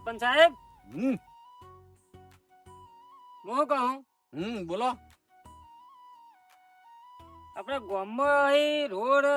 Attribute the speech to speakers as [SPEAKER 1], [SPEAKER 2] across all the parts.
[SPEAKER 1] સરપંચ સાહેબ
[SPEAKER 2] હમ
[SPEAKER 1] હું કહું
[SPEAKER 2] બોલો.
[SPEAKER 1] આપણે ગામમાં અહીં રોડ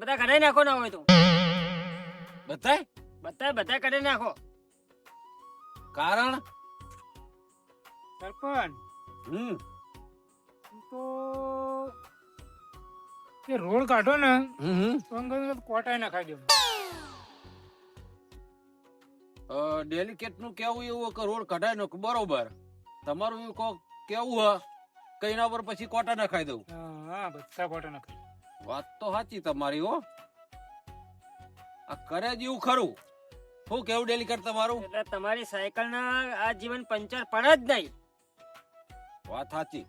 [SPEAKER 1] બધા કઢાઈ નાખો ના હોય તો
[SPEAKER 2] બધાય
[SPEAKER 1] બધા કઢાઈ નાખો.
[SPEAKER 2] કારણ
[SPEAKER 3] સરપંચ
[SPEAKER 2] હમ
[SPEAKER 3] તો એ રોડ કાઢો ને
[SPEAKER 2] હમ
[SPEAKER 3] તો અંગત કોટાઈ નખાઈ દો.
[SPEAKER 2] ડેલિકેટ નું કેવું એવું કે રોડ કઢાય નો બરોબર. તમારું એવું કેવું હ કઈના પર પછી કોટા નખાઈ દઉં.
[SPEAKER 3] હા બધા કોટા નખાઈ.
[SPEAKER 2] વાત તો સાચી તમારી હો. આ કરે જેવું ખરું. શું કેવું ડેલિકેટ તમારું?
[SPEAKER 1] એટલે તમારી સાયકલ ના આ જીવન પંચર પડે જ નહીં.
[SPEAKER 2] વાત સાચી.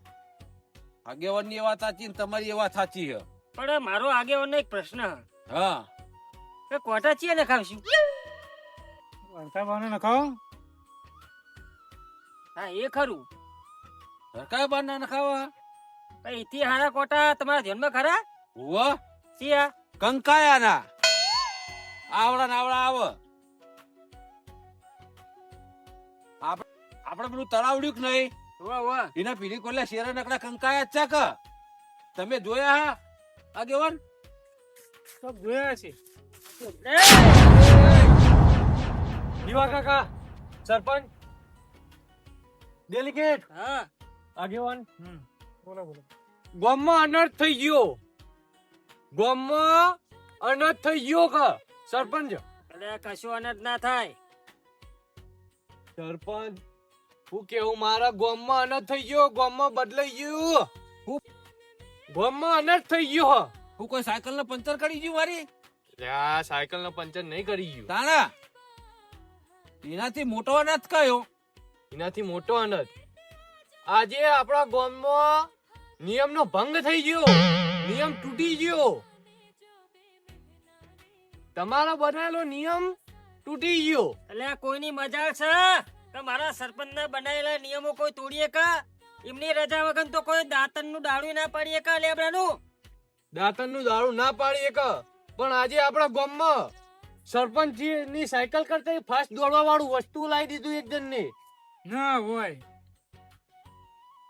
[SPEAKER 2] આગેવાન ની વાત સાચી ને તમારી એ વાત સાચી છે.
[SPEAKER 1] પણ મારો આગેવાનો એક પ્રશ્ન
[SPEAKER 2] હા
[SPEAKER 1] કે કોટા ચીએ નખાવશું?
[SPEAKER 3] અડધા ભાવને નખાવો.
[SPEAKER 1] હા એ ખરું.
[SPEAKER 2] સરકાર બાર ના નખાવા
[SPEAKER 1] પણ એથી હારા કોટા તમારા ધ્યાનમાં ખરા?
[SPEAKER 2] હુવા
[SPEAKER 1] સિયા
[SPEAKER 2] કંકાયા ના આવડા ને આવડા આવ. આપણે પેલું તળાવડ્યું કે નહીં
[SPEAKER 1] વાહ વાહ
[SPEAKER 2] એના પીડી કોલ્યા શેરા નકડા કંકાયા જ છે કે તમે જોયા હા આગેવાન?
[SPEAKER 3] સબ જોયા છે.
[SPEAKER 4] દીવા કાકા, સરપંચ, ડેલિગેટ,
[SPEAKER 1] હા
[SPEAKER 4] આગેવાન,
[SPEAKER 3] બોલો બોલો.
[SPEAKER 4] ગામમાં અનર્થ થઈ ગયો. ગામમાં અનર્થ થઈ ગયો કે સરપંચ?
[SPEAKER 1] એટલે કશું અનર્થ ના થાય.
[SPEAKER 4] સરપંચ હું કેવું મારા ગામમાં અનર્થ થઈ ગયો. ગામમાં બદલાઈ ગયું. ગામમાં અનર્થ થઈ ગયો.
[SPEAKER 2] હું કોઈ સાયકલ ને પંચર કરી ગયું મારી?
[SPEAKER 4] આ સાયકલ નો પંચર નહીં કરી ગયું.
[SPEAKER 2] તાણા એનાથી મોટો અનર્થ કયો?
[SPEAKER 4] એનાથી મોટો અનર્થ આજે આપણા ગામમાં નિયમનો ભંગ થઈ ગયો. નિયમ તૂટી ગયો. તમારો બનાવેલો નિયમ તૂટી ગયો.
[SPEAKER 1] એટલે કોઈની મજાક છે કે મારા સરપંચ ના બનાવેલા નિયમો કોઈ તોડીએ કા? એમની રજા વગર તો કોઈ દાંતન નું દાડું ના પાડીએ કા લેબડાનું?
[SPEAKER 4] દાંતણ નું દારૂ ના પાડીએ કે પણ આજે આપણા ગામમાં સરપંચ ની સાયકલ કરતા ફાસ્ટ દોડવા વાળું વસ્તુ લાવી દીધું એક જણ ને.
[SPEAKER 3] ના હોય.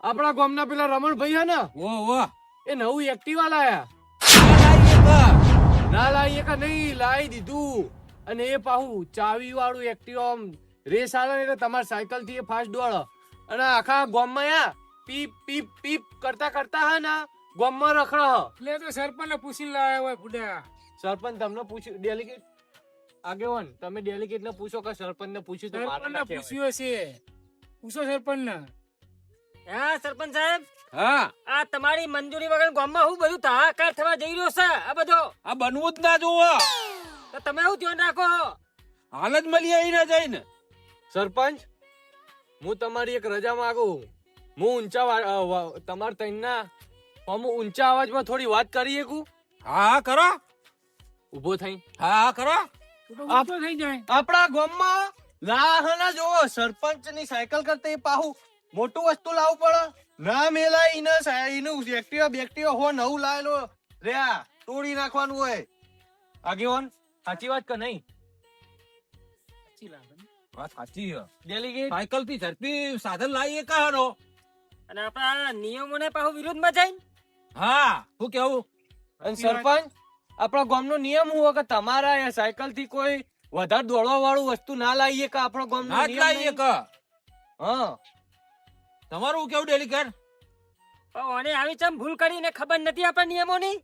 [SPEAKER 4] આપણા ગામના પેલા રમણભાઈ હે ને
[SPEAKER 2] ઓ
[SPEAKER 4] એ નવું એક્ટિવા લાયા. ના લાવીએ કે નહીં લાવી દીધું. અને એ પાછું ચાવી વાળું એક્ટિવા રેસ આવે ને એટલે તમારી સાયકલ થી એ ફાસ્ટ દોડે અને આખા ગામમાં યા પીપ પીપ પીપ કરતા કરતા હે ને ગામમાં રખડે.
[SPEAKER 3] એટલે તો સરપંચ ને પૂછી લાયા હોય ફુડા.
[SPEAKER 4] સરપંચ તમને પૂછ્યું ડેલિગેટ આગેવાન તમે ડેલિગેટ ને પૂછો કે સરપંચ ને પૂછ્યું તો મારે
[SPEAKER 3] સરપંચ ને
[SPEAKER 4] ના કહેવાય.
[SPEAKER 3] પૂછ્યું હશે. પૂછો સરપંચ ને.
[SPEAKER 1] હા સરપંચ સાહેબ,
[SPEAKER 2] હા
[SPEAKER 1] આ તમારી મંજૂરી વગર ગામમાં હું બધું હાહાકાર થવા જઈ રહ્યો છે આ બધો.
[SPEAKER 2] આ બનવું જ ના જોવો.
[SPEAKER 1] તો તમે શું ધ્યાન રાખો?
[SPEAKER 2] હાલ જ મળી આવી ના જાય ને.
[SPEAKER 4] સરપંચ હું તમારી એક રજા માંગુ. હું તમારા તઈના હું ઊંચા અવાજમાં થોડી વાત કરી શકું?
[SPEAKER 2] હા કરો.
[SPEAKER 4] ઉભો થઈ.
[SPEAKER 2] હા કરો.
[SPEAKER 3] તો ઊંચો થઈ જાય.
[SPEAKER 4] આપણા ગામમાં લાહના જોવો સરપંચ ની સાયકલ કરતા એ પાહુ મોટું વસ્તુ લાવવું પડે. ના મેલાય એનું એક્ટિવા બેક્ટિવા હો નવું લાયેલો રહ્યા તોડી નાખવાનું હોય. આગેવાન સાચી વાત કે નહીં?
[SPEAKER 3] સાચી લાગે ને?
[SPEAKER 2] વાત સાચી છે.
[SPEAKER 4] ડેલિગેટ
[SPEAKER 2] સાયકલ થી ઝડપી સાધન લાવીએ કહાનો.
[SPEAKER 1] અને આપણા નિયમોને પાછું વિરોધમાં જાય.
[SPEAKER 2] હા શું કેવું?
[SPEAKER 4] અને સરપંચ આપણા ગામનો નિયમ હું કે તમારા એ સાયકલ થી કોઈ વધારે દોડવા વાળું વસ્તુ ના લાવીએ કે આપણો ગામનો
[SPEAKER 2] ના જ
[SPEAKER 4] નિયમ
[SPEAKER 2] લાવીએ
[SPEAKER 4] નહીં?
[SPEAKER 2] કે.
[SPEAKER 4] હા
[SPEAKER 2] તમારું કેવું ડેલિકેટ?
[SPEAKER 1] પણ ઓને આવી ચમ ભૂલ કરીને ખબર નથી આપણા નિયમોની?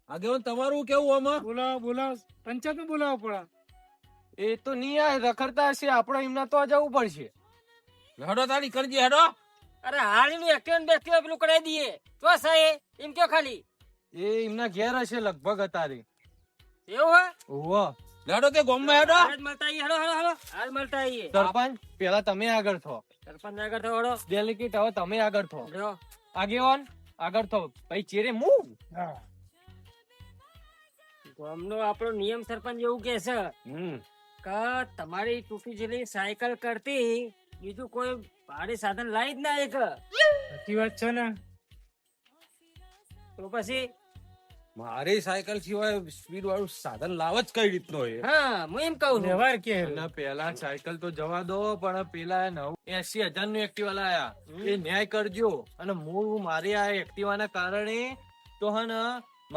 [SPEAKER 2] આગેવાન તમારું કેવું આમાં?
[SPEAKER 3] બોલાવો પંચાયત નું બોલાવો પડે.
[SPEAKER 4] એ તો નહીં રખડતા હશે આપણે એમના તો જવું પડશે.
[SPEAKER 2] હેડો તારી કરજે હેડો.
[SPEAKER 1] અરે હાલીનું એક્ટિવા બેક્ટિવા પેલું કરાવી દઈએ તો સાહેબ એમ કયો ખાલી
[SPEAKER 4] એ એમના ઘેર હશે લગભગ અત્યારે.
[SPEAKER 1] એવું હોય?
[SPEAKER 4] ઓહો
[SPEAKER 2] હેડો તે ગોમમાં હેડો.
[SPEAKER 1] હાલ જ મળતા આવીએ. હેડો હેડો હેડો હાલ મળતા આવીએ.
[SPEAKER 4] સરપંચ પેલા તમે આગળ થો.
[SPEAKER 1] સરપંચ આગળ થયો. હેડો
[SPEAKER 4] ડેલિકેટ હવે તમે આગળ થો.
[SPEAKER 1] હેડો.
[SPEAKER 4] આગેવાન આગળ થો પછી ચેરે હું.
[SPEAKER 3] હા.
[SPEAKER 1] ગામનો આપણો નિયમ સરપંચ એવું કે છે
[SPEAKER 2] હમ
[SPEAKER 1] કે તમારી તૂટી ગયેલી સાયકલ કરતી બીજું કોઈ ભારે સાધન લાવી જ ના એક.
[SPEAKER 3] સાચી વાત છે ને.
[SPEAKER 1] તો પછી
[SPEAKER 2] મારી સાયકલ સિવાય સ્પીડ વાળું સાધન લાવ જ કઈ રીતનો હોય
[SPEAKER 1] હા હું એમ કહું છું
[SPEAKER 3] વ્યવહાર કે
[SPEAKER 4] અને પેલા સાયકલ તો જવા દો, પણ પેલા 80,000 નું એક્ટિવા લાયા, એ ન્યાય કરજો. અને હું મારી આ એક્ટિવા ના કારણે તો હે ને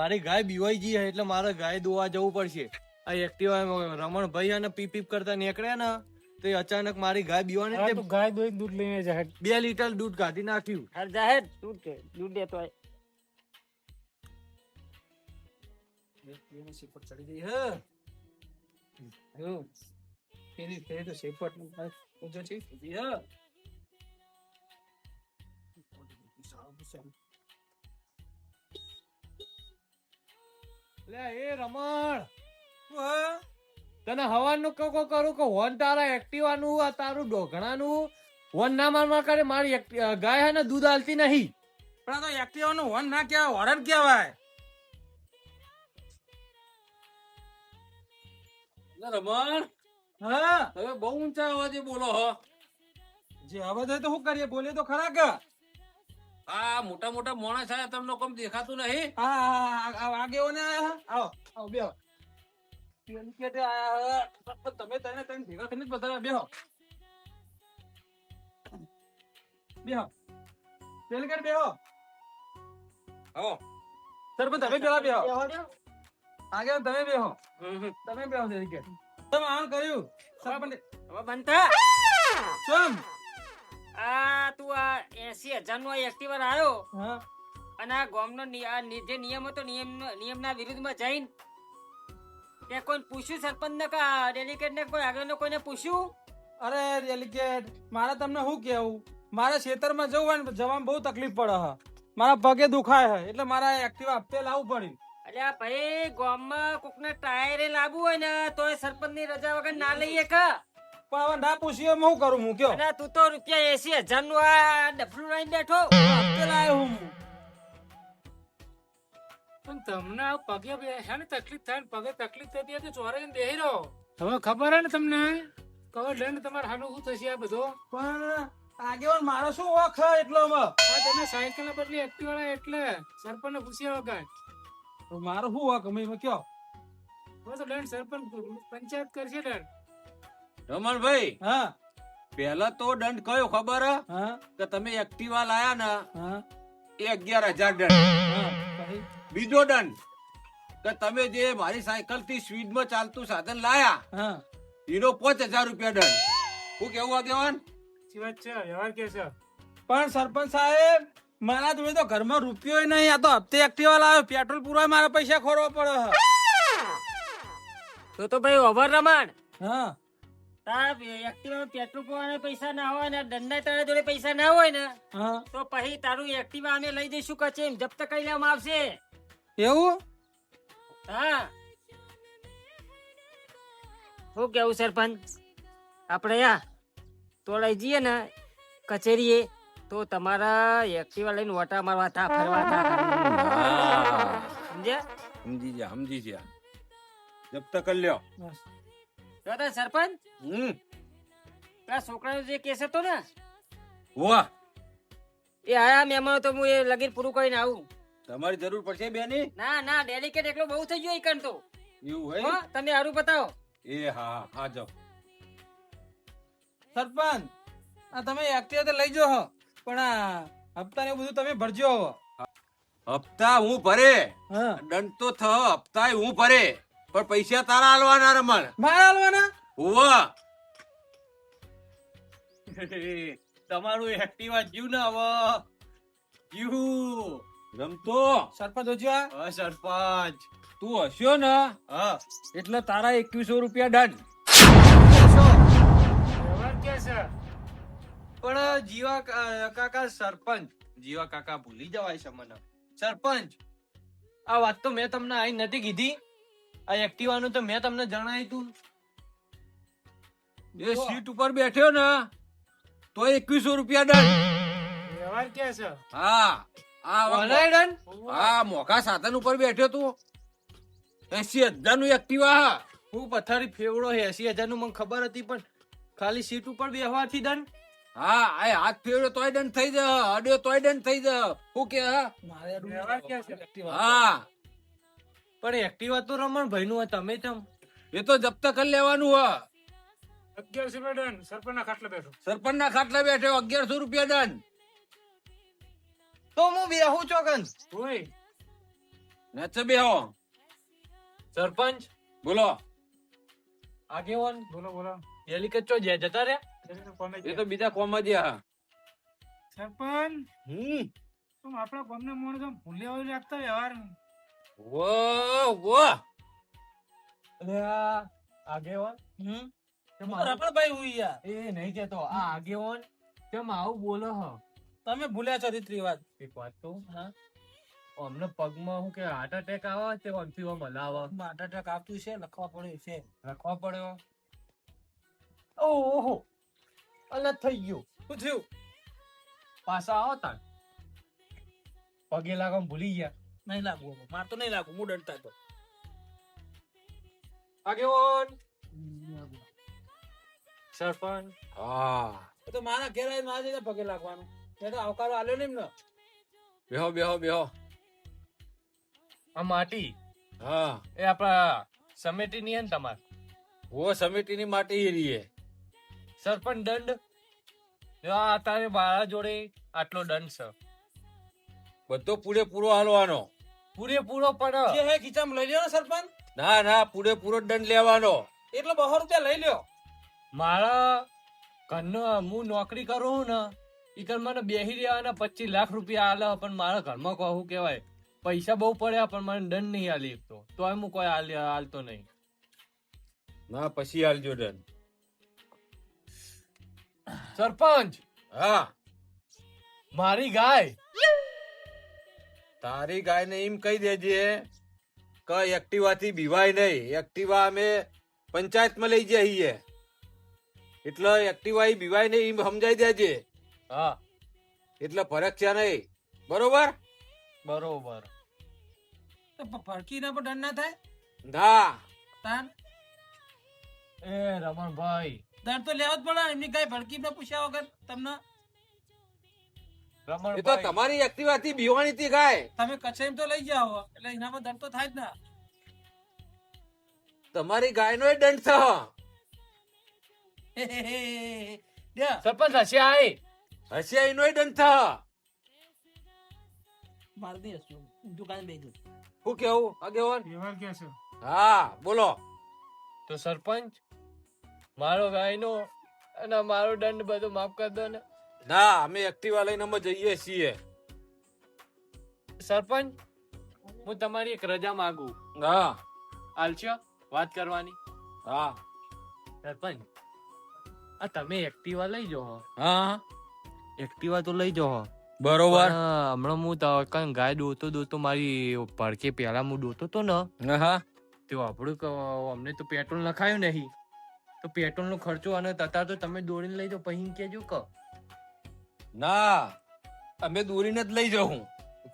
[SPEAKER 4] મારી ગાય બીવાઈ ગઈ છે, એટલે મારે ગાય દોવા જવું પડશે. આ એક્ટિવા રમણભાઈ અને પીપ પીપ કરતા નીકળ્યા ને તો એ અચાનક મારી ગાય બીવાની
[SPEAKER 3] હા,
[SPEAKER 4] એટલે
[SPEAKER 3] તું ગાય દોઈ દૂધ લઈને જાય
[SPEAKER 4] 2 લીટર દૂધ કાઢી નાખ્યું.
[SPEAKER 1] હાર જાહેર દૂધ કે દૂધ દેતો હોય
[SPEAKER 4] ચડી ગઈ હે.
[SPEAKER 3] એની તે તો શેપટ ઊંચો છે
[SPEAKER 4] લે એ રમણ, તને હવાનું કહું કરું કે હોન તારા એક્ટિવા નું આ તારું ઢોકણા નું હોન ના મારવા કરે. મારી ગાય હે ને દૂધ આલતી નહીં.
[SPEAKER 2] પણ આ તો એક્ટિવા નું હોર્ન ના કહેવાય, હોર્ન કહેવાય. રમણ,
[SPEAKER 4] હા,
[SPEAKER 2] હવે બહુ ઊંચા અવાજે બોલો હો.
[SPEAKER 4] જે અવાજ હોય તો શું કરીએ, બોલે તો ખરા કે.
[SPEAKER 2] આ મોટા મોટા માણસ આયા, તમને કોમ દેખાતું નહીં?
[SPEAKER 4] આગેવાને આયા હે? આવો આવો બેહો. ડેલિકેટ આયા હે. પણ તમે તને ભેગા થઈને જ બધા બેહો બેહો. ડેલિકેટ બેહો.
[SPEAKER 2] આવો.
[SPEAKER 4] સરપંચ તમે પેલા બેહો. આગેવાન તમે બેહો. તમે બેહો ડેલિકેટ. તમે આમ કર્યું સરપંચ
[SPEAKER 1] હવે બનતા
[SPEAKER 4] ચમ.
[SPEAKER 1] આ તું આ 80,000 નો એક્ટિવા આવ્યો
[SPEAKER 4] હા,
[SPEAKER 1] અને આ ગામનો જે નિયમ હતો નિયમના વિરુદ્ધમાં જઈને તે કોઈ પૂછ્યું સરપંચ ને કે ડેલિકેટ ને કોઈ આગળ કોઈને પૂછ્યું?
[SPEAKER 4] અરે ડેલિકેટ, મારે તમને શું કેવું, મારે ખેતરમાં જવું જવામાં બહુ તકલીફ પડે છે. મારા પગે દુખાય છે, એટલે મારા એક્ટિવા હપ્તે લાવવું પડ્યું.
[SPEAKER 1] અલ્યા ભાઈ ગામમાં કોકના ટાયરે લાવવું હોય ને તોય સરપંચ ની રજા વગર ના લઈએ કે.
[SPEAKER 4] પણ હવે ના પૂછ્યું હું કરું, હું કયો
[SPEAKER 1] અને તું તો રૂપિયા 80,000 નું આ ડફલું લઈને બેઠો.
[SPEAKER 4] હપ્તે લાવ્યો હું.
[SPEAKER 3] પણ તમને આ પગે હે ને તકલીફ થાય ને પગે તકલીફ થતી હતી ચોરે બેહી રહો. હવે ખબર હે ને તમને કવર દંડ તમારે હાનું શું થશે આ બધો?
[SPEAKER 4] પણ આગેવાન મારો શું વખ છે એટલો
[SPEAKER 3] આ તમે સાયકલ ના બદલે એક્ટિવા એટલે સરપંચ ને પૂછ્યા વગર
[SPEAKER 4] મારો શું વખ મેં કયો.
[SPEAKER 3] હવે તો દંડ સરપંચ પંચાયત કરશે દંડ.
[SPEAKER 2] રમણભાઈ,
[SPEAKER 4] હા
[SPEAKER 2] પેલા તો દંડ કયો ખબર હે?
[SPEAKER 4] હા
[SPEAKER 2] કે તમે એક્ટિવા લાયા ને
[SPEAKER 4] હા
[SPEAKER 2] એ 11,000 દંડ.
[SPEAKER 4] હા પછી?
[SPEAKER 2] બીજો દંડ કે તમે જે મારી સાયકલ થી સ્પીડ માં ચાલતું સાધન લાયા
[SPEAKER 4] હા
[SPEAKER 2] એનો 5,000 રૂપિયા દંડ. શું કેવું આગેવાન?
[SPEAKER 3] સાચી વાત છે, વ્યવહાર કે છે.
[SPEAKER 4] પણ સરપંચ સાહેબ, મારા જોડે તો ઘરમાં રૂપિયો નહીં. આ તો હપ્તે એક્ટિવા લાવ્યો, પેટ્રોલ પૂરવા મારા પૈસા ખોરવા પડે.
[SPEAKER 1] તો ભાઈ ઓવર રમણ
[SPEAKER 4] હા
[SPEAKER 1] તારા એક્ટિવા પેટ્રોલ પવાના પૈસા ના હોય ને દંડના તારા જોડે પૈસા ના હોય ને
[SPEAKER 4] હા
[SPEAKER 1] તો પછી તારું એક્ટિવા અમે લઈ જઈશું કચેરી જપ્ત કરી લેવામાં આવશે.
[SPEAKER 4] એવું?
[SPEAKER 1] હા શું કેવું સરપંચ? આપણે તો લઈ જઈએ ને કચેરીએ તો તમારા એક્ટિવા લઈને ઓટા મારવા થા ફરવા થા સમજ્યા?
[SPEAKER 2] સમજી ગયા. જપ્ત કરી લ્યો.
[SPEAKER 1] તો સરપંચ પેલા છોકરાનો જે કેસ હતો ને
[SPEAKER 2] વાહ,
[SPEAKER 1] એ આયા મહેમાનો તો હું એ લગીન પૂરું કરીને આવું.
[SPEAKER 2] તમારી જરૂર પડશે બેની.
[SPEAKER 1] ના ડેલિકેટ એકલો બહુ થઈ ગયો ઈકણ તો.
[SPEAKER 2] એવું હે?
[SPEAKER 1] હો, તમે હારું બતાવો.
[SPEAKER 2] એ હા હા જાઓ.
[SPEAKER 4] સરપંચ, આ તમે એક્ટિવા તો લઈ જાઓ પણ આ હપ્તા ને બધું તમે ભરજો હવે.
[SPEAKER 2] હપ્તા હું ભરે,
[SPEAKER 4] હા
[SPEAKER 2] દંડ તો હપ્તા હું ભરે, પણ પૈસા તારા આલવાના રમણ.
[SPEAKER 4] મારા હાલવાના?
[SPEAKER 2] હોવા.
[SPEAKER 4] તમારું એક્ટિવા જ્યુ ને હવે જ્યુ
[SPEAKER 2] રમતો
[SPEAKER 4] સરપંચ જોજો. સરપંચ
[SPEAKER 2] તું હસ્યો ને
[SPEAKER 4] હા
[SPEAKER 2] એટલે તારા 2100 રૂપિયા દંડ.
[SPEAKER 3] વ્યવહાર કે છે.
[SPEAKER 4] પણ જીવા કાકા સરપંચ, જીવા કાકા ભૂલી જવાય છે મને. સરપંચ, આ વાત તો મેં તમને આઈ નથી કીધી. આ એક્ટિવા નું તો મેં તમને જણાવ્યું તું.
[SPEAKER 2] એ સીટ ઉપર બેઠ્યો ને તો 2100 રૂપિયા દંડ.
[SPEAKER 3] વ્યવહાર કે છે.
[SPEAKER 2] હા
[SPEAKER 4] ઓનલાઈન ડન?
[SPEAKER 2] હા મોકા સાધન ઉપર બેઠ્યો તું. 80,000 નું એક્ટિવા.
[SPEAKER 4] હું પથારી ફેવડો 80,000 નું મને ખબર હતી, પણ ખાલી સીટ ઉપર બેહવાથી દંડ?
[SPEAKER 2] હા આ હાથ ફેરવ્યો તોય દંડ થઈ જા, અડ્યો તોય દંડ થઈ જા. શું કે હા?
[SPEAKER 3] વ્યવહાર કે છે.
[SPEAKER 2] હા
[SPEAKER 4] પણ એક્ટિવા તો રમણભાઈ નું તમે ચમ
[SPEAKER 2] એ તો જપ્ત કરી લેવાનું હ
[SPEAKER 3] 1100 રૂપિયા દંડ સરપંચ ના ખાટલે બેઠો
[SPEAKER 2] સરપંચ ના ખાટલા બેઠો 1100 રૂપિયા દંડ.
[SPEAKER 4] તો હું બેહું ચોકન.
[SPEAKER 3] ઓય
[SPEAKER 2] નેચે બેહો.
[SPEAKER 4] સરપંચ
[SPEAKER 2] બોલો.
[SPEAKER 4] આગેવાન
[SPEAKER 3] બોલો બોલો
[SPEAKER 4] ડેલિકેટ ચો જતા રહ્યા.
[SPEAKER 2] એ તો બીજા કોમ જ હા.
[SPEAKER 3] સરપંચ તું આપણા ગામના મોણ તો ભૂલ્યા હોય લાગતા વ્યવહાર
[SPEAKER 2] વો વો
[SPEAKER 4] અલે આ આગેવાન
[SPEAKER 5] રમણભાઈ હુઈ યાર
[SPEAKER 4] એ નહીં કેતો આ આગેવાન કેમ આવું બોલો હ.
[SPEAKER 5] તમે ભૂલ્યા છો રીત રિવાજ.
[SPEAKER 4] એક વાત કહું હા અમને પગમાં હું કે હાર્ટ એટેક આવે તે ઓનથી ઓમ હલાવે
[SPEAKER 5] હાર્ટ એટેક આવતું છે લખવા પડ્યું છે.
[SPEAKER 4] રાખવા પડ્યો. ઓહો અલગ થઈ ગયું.
[SPEAKER 5] શું થયું?
[SPEAKER 4] પાછા આવો તાન પગે લાગવા ભૂલી ગયા.
[SPEAKER 5] નહીં લાગુ માર તો નહીં લાગુ હું ડરતા તો
[SPEAKER 4] આગેવાન સરપંચ
[SPEAKER 2] હા
[SPEAKER 5] એ તો મારા ઘેર આવીને મારા જઈને પગે લાગવાનું તે તો આવકારો આલ્યો ને એમને.
[SPEAKER 2] બેહો બેહો બેહો.
[SPEAKER 4] આ માટી
[SPEAKER 2] હા
[SPEAKER 4] એ આપણા સમિતિ ની હે ને તમાર
[SPEAKER 2] વો સમિતિની માટી હીરી
[SPEAKER 4] સરપંચ દંડ આ તારે મારા જોડે આટલો દંડ છે
[SPEAKER 2] બધો પૂરેપૂરો હાલવાનો.
[SPEAKER 4] પૂરેપૂરો પણ
[SPEAKER 5] જે હે ખીચામાં લઈ લ્યો ને સરપંચ.
[SPEAKER 2] ના ના પૂરેપૂરો દંડ લેવાનો.
[SPEAKER 5] એટલો 200 રૂપિયા લઈ લ્યો.
[SPEAKER 4] મારા ઘરનો હું નોકરી કરું ને ઈ કર મને બેહી રહેવાના 25 લાખ રૂપિયા આલે પણ મારા ઘરમાં કહું કેવાય પૈસા બહુ પડ્યા પણ મને દંડ નહીં આલી એકતો તોય હું કોઈ હાલતો નહીં.
[SPEAKER 2] ના પછી હાલજો દંડ.
[SPEAKER 4] સરપંચ
[SPEAKER 2] હા
[SPEAKER 4] મારી ગાય
[SPEAKER 2] તારી ગાય ને એમ કહી દેજે કે એક્ટિવા થી બીવાય નહીં. એક્ટિવા અમે પંચાયત માં લઈ જઈએ એટલે એક્ટિવા ઈ બીવાય નહીં એમ સમજાઈ દેજે.
[SPEAKER 4] હા
[SPEAKER 2] એટલે ફરક છે નહીં. બરોબર
[SPEAKER 4] બરોબર.
[SPEAKER 5] તો ફરકીના પર દંડ ના થાય
[SPEAKER 2] ના
[SPEAKER 5] તાન
[SPEAKER 4] એ રમણભાઈ
[SPEAKER 5] દંડ તો લેવો જ પડે. એમની કઈ ફરકી ના પૂછ્યા વગર તમને
[SPEAKER 2] એ તો
[SPEAKER 4] રમણભાઈ
[SPEAKER 2] તમારી એક્ટિવા થી બીવાની હતી ગાય.
[SPEAKER 5] તમે કચેરી તો લઈ જાઓ એટલે એનામાં દંડ તો થાય જ ના.
[SPEAKER 2] તમારી ગાય નો દંડ છે.
[SPEAKER 5] લ્યો,
[SPEAKER 4] સરપંચ હશે આય
[SPEAKER 2] હશે એનો દંડ છે.
[SPEAKER 5] માર દે હસું. દુકાને બેસી જાઉં.
[SPEAKER 2] શું કેવું આગેવાન?
[SPEAKER 3] વ્યવહાર કે છે
[SPEAKER 2] હા બોલો.
[SPEAKER 4] તો સરપંચ મારો ગાયનો અને મારો દંડ બધો માફ કરી દો ને.
[SPEAKER 2] ના અમે એક્ટિવા લઈને અમે જઈએ છીએ.
[SPEAKER 4] સરપંચ હું તમારી એક રજા માંગુ.
[SPEAKER 2] હા
[SPEAKER 4] હાલશો વાત કરવાની?
[SPEAKER 2] હા
[SPEAKER 4] સરપંચ આ તમે એક્ટિવા લઈ જાઓ.
[SPEAKER 2] હા
[SPEAKER 4] એક્ટિવા તો લઈ જાઓ
[SPEAKER 2] બરોબર.
[SPEAKER 4] હમણાં હું તો કઈ ગાય દોતો મારી પડકે પેલા હું દોતો તો ને
[SPEAKER 2] હા
[SPEAKER 4] તો આપણું અમને તો પેટ્રોલ નખાયું નહીં તો પેટ્રોલ નો ખર્ચો અને તતા તો તમે દોડીને લઈ જાઓ પછી કેજો કે
[SPEAKER 2] ના અમે દોરીને જ લઈ જાઉં.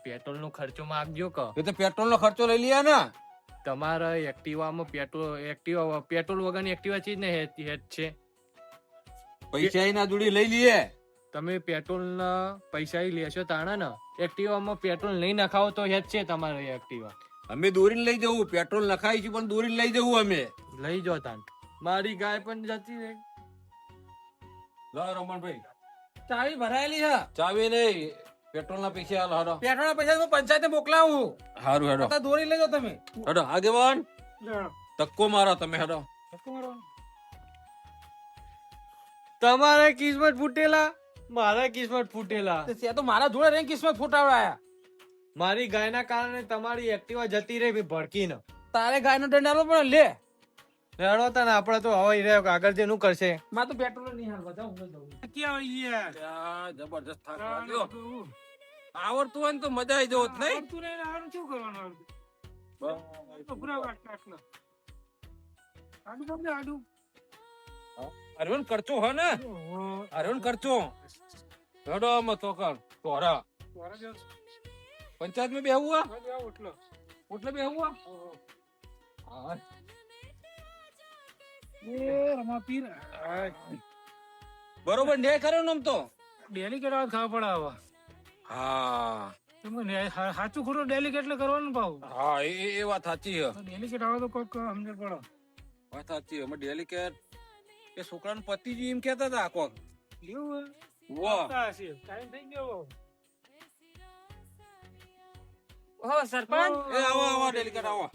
[SPEAKER 4] પેટ્રોલ નો ખર્ચો માંગજો કે
[SPEAKER 2] એ તો પેટ્રોલ નો ખર્ચો લઈ લઈએ ને.
[SPEAKER 4] તમારા એક્ટિવામાં પેટ્રોલ વગરની એક્ટિવા ચીજ ને હેત છે.
[SPEAKER 2] પૈસા એના જોડી લઈ લઈએ.
[SPEAKER 4] તમે પેટ્રોલ ના પૈસા લેશો તાણા ને એક્ટિવામાં પેટ્રોલ નહીં નખાવો તો હેત છે તમારે એક્ટિવા.
[SPEAKER 2] અમે દોરીને લઈ જવું. પેટ્રોલ નખાઈશું પણ દોરીને લઈ જવું અમે.
[SPEAKER 4] લઈ જાઓ તાન મારી ગાય પણ જતી રહે.
[SPEAKER 2] લો રમણભાઈ
[SPEAKER 5] ચાવી ભરાયેલી છે.
[SPEAKER 2] ચાવી નહીં પેટ્રોલ ના પૈસા હાલો હાલો.
[SPEAKER 5] પેટ્રોલ ના પૈસા હું પંચાયતે મોકલાવું.
[SPEAKER 2] હારું હેડો
[SPEAKER 5] અત્યારે દોરી લેજો તમે.
[SPEAKER 2] હેડો આગેવાન
[SPEAKER 3] લ્યો,
[SPEAKER 2] તક્કો મારો તમે હેડો.
[SPEAKER 3] ધક્કો મારો.
[SPEAKER 4] તમારે કિસ્મત ફૂટેલા મારા કિસ્મત ફૂટેલા.
[SPEAKER 5] તે તો મારા જોડે રેન્ક કિસ્મત ફૂટાવડાયા.
[SPEAKER 4] મારી ગાયના કારણે તમારી એક્ટિવા જતી રહી ભડકીને.
[SPEAKER 5] તારે ગાયનો દંડ આલો પણ લે.
[SPEAKER 4] રેડો તને આપડે તો હવે રહ્યો આગળ જેનું કરશે.
[SPEAKER 5] માં તો પેટ્રોલ નહીં હાલ બધા હું દઉં.
[SPEAKER 3] ક્યાં આવી યાર
[SPEAKER 2] ત્યાં જબરજસ્ત થાક
[SPEAKER 3] ચાલ,
[SPEAKER 2] લાગ્યો.
[SPEAKER 3] તો
[SPEAKER 2] આવડતું હોય ને તો મજા આવી જવું નહીં.
[SPEAKER 3] આવડતું નહીં ને હારું શું કરવાનું આવડતું? તો પૂરા વાટકા આટલા. આડું તમને આડું.
[SPEAKER 2] અરવન કરચો હે ને
[SPEAKER 3] ઓહો.
[SPEAKER 2] અરવન કરચો હેડો મતો કર તોરા
[SPEAKER 3] વારા દિવસ.
[SPEAKER 2] પંચાયત માં બેહવું
[SPEAKER 3] હા, જાઓ એટલો.
[SPEAKER 2] એટલે બેહવું
[SPEAKER 3] ઓહો.
[SPEAKER 2] હા
[SPEAKER 3] એ રમાપીર. આય.
[SPEAKER 2] બરોબર ન્યાય કર્યો ને આમ તો.
[SPEAKER 3] ડેલી કેટલા ખાવા પડે આવા?
[SPEAKER 2] હા
[SPEAKER 3] તમને સાચું ખોટું ડેલિકેટ કરવાનું ભાવ
[SPEAKER 2] હા એ વાત સાચી છે.
[SPEAKER 3] ડેલિકેટ આવે તો કોઈક સમજણ પડો.
[SPEAKER 2] વાત સાચી અમે ડેલિકેટ એ છોકરાનું પતિ જ એમ કેતા હતા કોક
[SPEAKER 3] એવું
[SPEAKER 2] વાહ
[SPEAKER 3] ટાઈમ થઈ ગયો.
[SPEAKER 1] ઓહો સરપંચ
[SPEAKER 2] એ આવો ડેલિકેટ આવો.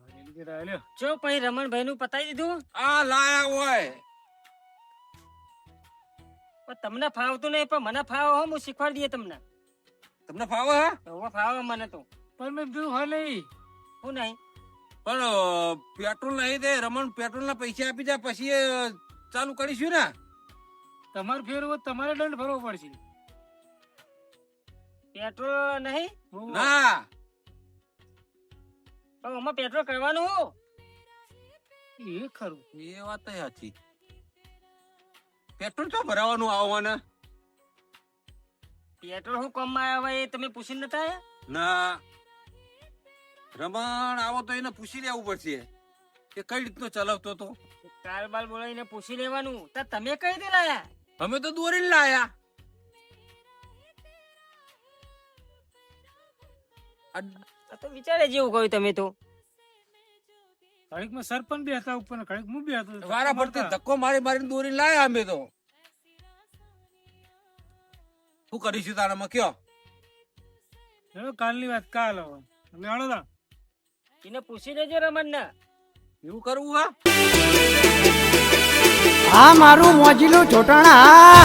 [SPEAKER 3] ડેલિકેટ આવ્યો.
[SPEAKER 1] જો પછી રમણભાઈ નું પતાવી દીધું
[SPEAKER 2] આ લાયા હોય
[SPEAKER 1] પણ તમને ફાવતું નહીં પણ મને ફાવે હો હું શીખવાડી દઈએ તમને
[SPEAKER 2] તમને ફાવે હે
[SPEAKER 1] હવે ફાવે મને તો
[SPEAKER 3] પણ મેં કીધું હા નહીં.
[SPEAKER 1] હું નહીં
[SPEAKER 2] પણ પેટ્રોલ નહીં તે રમણ પેટ્રોલ ના પૈસા આપી જાય પછી એ ચાલુ કરીશું ને.
[SPEAKER 3] તમારે ફેરવો તો તમારે દંડ ભરવો પડશે.
[SPEAKER 1] પેટ્રોલ નહીં
[SPEAKER 3] હોવે.
[SPEAKER 2] ના
[SPEAKER 1] પણ આમાં પેટ્રોલ કરવાનું હું
[SPEAKER 3] એ ખરું.
[SPEAKER 2] એ વાત તો સાચી. પેટ્રોલ તો ભરાવાનું આવવાના
[SPEAKER 1] પેટ્રોલ હું કોમ માં આવ્યા એ તમે પૂછીને નતા આયા?
[SPEAKER 2] ના રમણ આવો તો એને પૂછી લેવું પડશે કે કઈ રીતનો ચલાવતો તો.
[SPEAKER 1] કાલ બાલ બોલાવીને પૂછી લેવાનું તો તમે કઈ દે લાયા
[SPEAKER 2] અમે તો દોરીને લાયા.
[SPEAKER 1] આ તો વિચારે જેવું કહ્યું તમે તો
[SPEAKER 3] ઘડીકમાં સરપંચ બી હતા ઉપર ને ઘડીક હું બી હતો.
[SPEAKER 2] વારા ફરતી ધક્કો મારી મારીને દોરીને લાયા અમે તો. શું કરીશું તારામાં કયો?
[SPEAKER 3] ચલો કાલની વાત કાલ હવે. તમે હળો તા.
[SPEAKER 1] એને પૂછી લેજો રમણ ને
[SPEAKER 2] એવું કરવું હા?
[SPEAKER 6] આ મારું મોજીલું ચોટણા